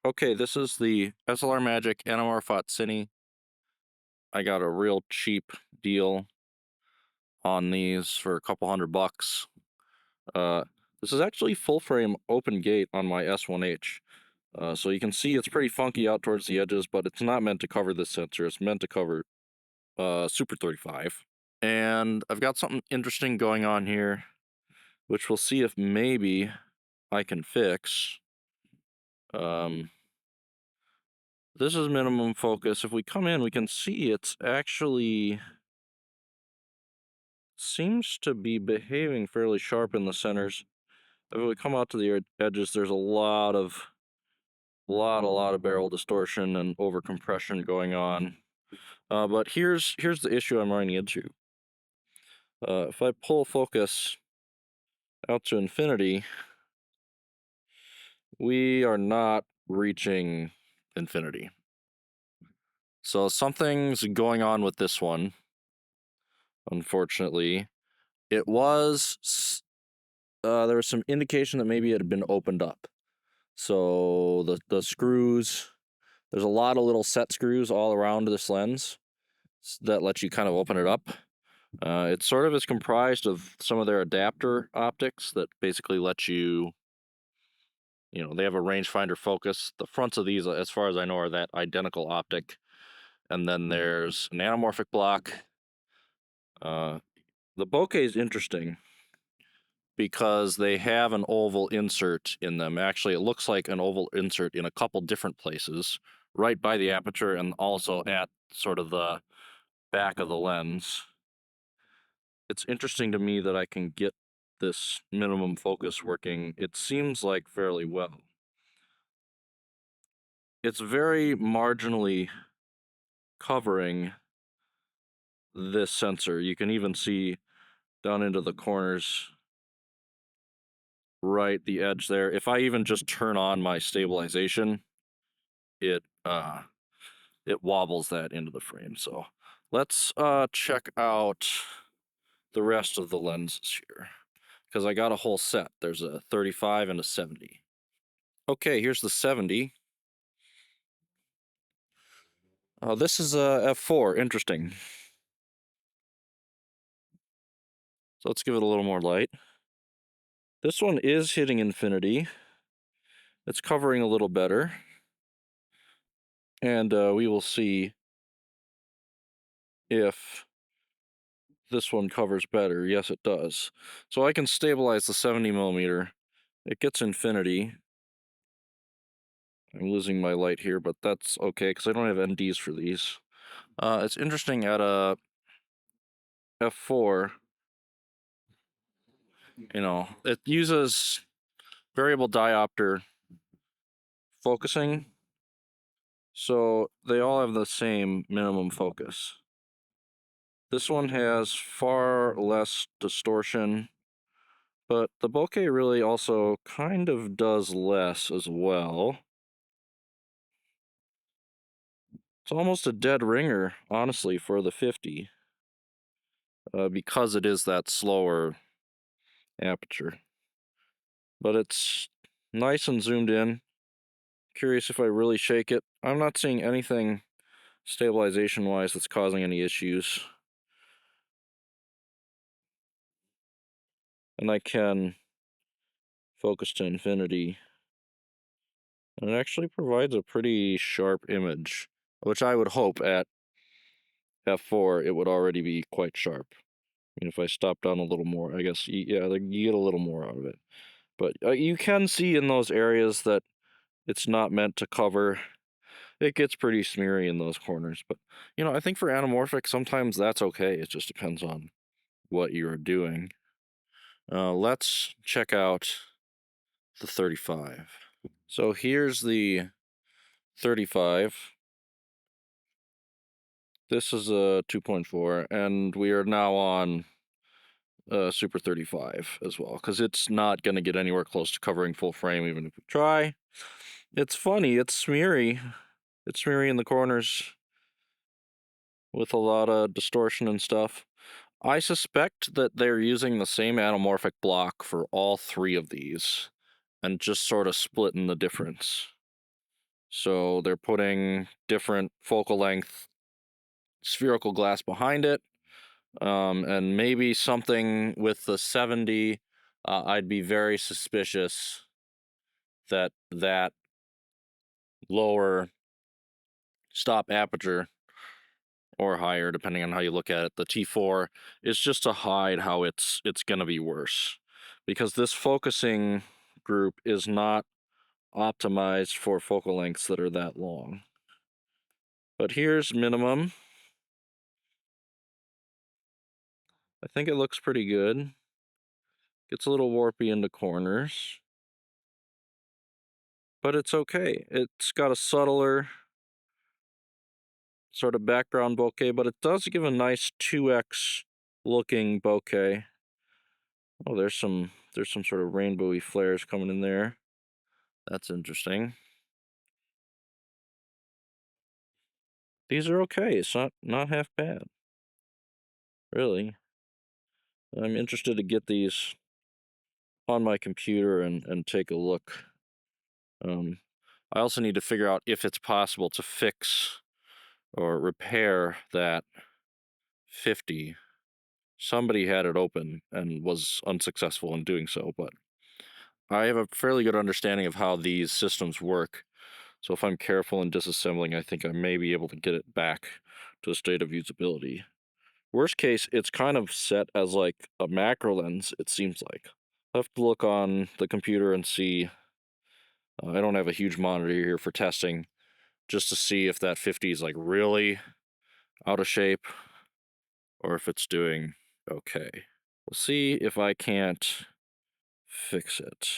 Okay, this is the SLR Magic Anamorphot Cine. I got a real cheap deal on these for a couple $100. Uh, this is actually full frame open gate on my S1H. So you can see it's pretty funky out towards the edges, but it's not meant to cover this sensor. It's meant to cover Super 35. And I've got something interesting going on here, which we'll see if maybe I can fix. Um, this is minimum focus. If we come in, we can see it's actually seems to be behaving fairly sharp in the centers. If we come out to the edges, there's a lot of barrel distortion and over compression going on. But here's the issue I'm running into. If I pull focus out to infinity, we are not reaching infinity. So something's going on with this one. Unfortunately, it was. There was some indication that maybe it had been opened up. So the screws, there's a lot of little set screws all around this lens that let you kind of open it up. It sort of is comprised of some of their adapter optics that basically let you, they have a rangefinder focus. The fronts of these, as far as I know, are that identical optic. And then there's an anamorphic block. The bokeh is interesting because they have an oval insert in them. Actually, it looks like an oval insert in a couple different places, right by the aperture and also at sort of the back of the lens. It's interesting to me that I can get this minimum focus working, it seems like fairly well. It's very marginally covering this sensor. You can even see down into the corners, right the edge there. If I even just turn on my stabilization, it it wobbles that into the frame. So let's check out the rest of the lenses here, because I got a whole set. There's a 35 and a 70. Okay, here's the 70. This is a f4. Interesting. So let's give it a little more light. This one is hitting infinity. It's covering a little better. And we will see if this one covers better. Yes, it does. So I can stabilize the 70 millimeter. It gets infinity. I'm losing my light here, but that's okay because I don't have NDs for these. It's interesting at a f4, it uses variable diopter focusing, so they all have the same minimum focus. This one has far less distortion, but the bokeh really also kind of does less as well. It's almost a dead ringer, honestly, for the 50, because it is that slower aperture. But it's nice and zoomed in. Curious if I really shake it. I'm not seeing anything stabilization-wise that's causing any issues. And I can focus to infinity. And it actually provides a pretty sharp image, which I would hope at f4 it would already be quite sharp. I mean, if I stop down a little more, I guess, yeah, you get a little more out of it. But you can see in those areas that it's not meant to cover. It gets pretty smeary in those corners. But, I think for anamorphic, sometimes that's okay. It just depends on what you're doing. Let's check out the 35. So here's the 35. This is a 2.4, and we are now on Super 35 as well, because it's not going to get anywhere close to covering full frame even if we try. It's funny, it's smeary. It's smeary in the corners with a lot of distortion and stuff. I suspect that they're using the same anamorphic block for all three of these and just sort of splitting the difference. So they're putting different focal length spherical glass behind it, and maybe something with the 70. I'd be very suspicious that that lower stop aperture, or higher depending on how you look at it, the T4, is just to hide how it's going to be worse, because this focusing group is not optimized for focal lengths that are that long. But here's minimum. I think it looks pretty good. Gets a little warpy into corners, but it's okay. It's got a subtler sort of background bokeh, but it does give a nice 2x looking bokeh. Oh, there's some sort of rainbowy flares coming in there. That's interesting. These are okay. It's not half bad, really. I'm interested to get these on my computer and take a look. I also need to figure out if it's possible to fix or repair that 50. Somebody had it open and was unsuccessful in doing so, but I have a fairly good understanding of how these systems work. So if I'm careful in disassembling, I think I may be able to get it back to a state of usability. Worst case, it's kind of set as like a macro lens, it seems like. I'll have to look on the computer and see. I don't have a huge monitor here for testing, just to see if that 50 is like really out of shape or if it's doing okay. We'll see if I can't fix it.